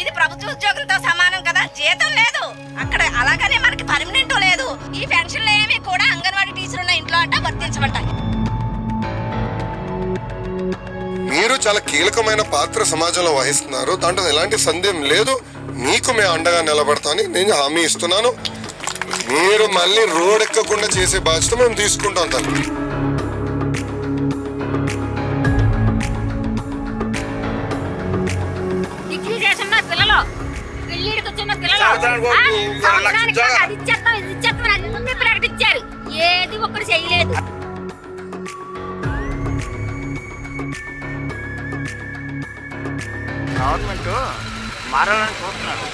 మీది ప్రభుత్వ ఉద్యోగులతో సమానం కదా, జీతం లేదు అక్కడ. అలాగనే మనకి పర్మనెంట్ లేదు. ఈ పెన్షన్లు ఏమి కూడా అంగన్వాడీ టీచర్ ఉన్న ఇంట్లో అంట వర్తించమంటాయి. మీరు చాలా కీలకమైన పాత్ర సమాజంలో వహిస్తున్నారు, దాంట్లో ఎలాంటి సందేహం లేదు. మీకు మేము అండగా నిలబడతామని నేను హామీ ఇస్తున్నాను. మీరు మళ్ళీ రోడ్ ఎక్కకుండా చేసే బాధ్యత మేము తీసుకుంటాం తల్లి. డిగ్రీ చేసిన పిల్లలు, పెళ్ళిడికి వచ్చిన పిల్లలు అది ఇచ్చేస్తాం ఇది ఇచ్చేస్తాం అన్ని ప్రకటించారు. ఏది ఒక్కడు చేయలేదు. గవర్నమెంట్ మారాలని చూస్తున్నారు.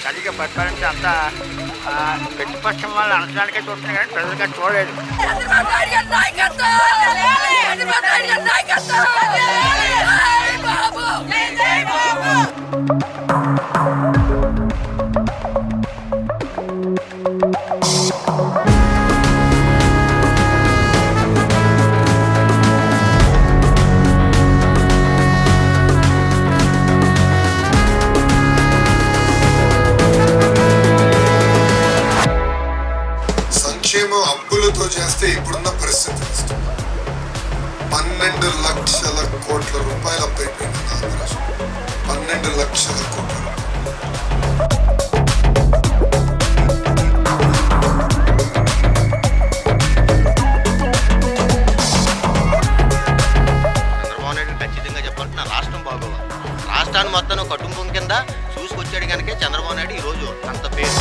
సరిగ్గా పరిపాలించి అంతా ప్రతిపక్షం వాళ్ళు అనడానికే చూస్తున్నారు కానీ ప్రజలుగా చూడలేదు. అప్పులతో చేస్తే ఇప్పుడున్న పరిస్థితి 12 లక్షల కోట్ల రూపాయలు అప్పు అయిపోయింది. 12 లక్షల కోట్ల చంద్రబాబు నాయుడు ఖచ్చితంగా చెప్పాలంటే నా రాష్ట్రం బాగోవాలి. రాష్ట్రాన్ని మొత్తం కుటుంబం కింద చూసుకొచ్చాడు కనుక చంద్రబాబు నాయుడు ఈరోజు అంత పేరు.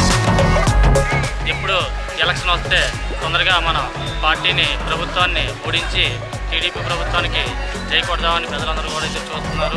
ఎప్పుడు ఎలక్షన్ వస్తే తొందరగా మన పార్టీని ప్రభుత్వాన్ని ఓడించి టీడీపీ ప్రభుత్వానికి చేయకూడదామని ప్రజలందరూ కూడా చూస్తున్నారు.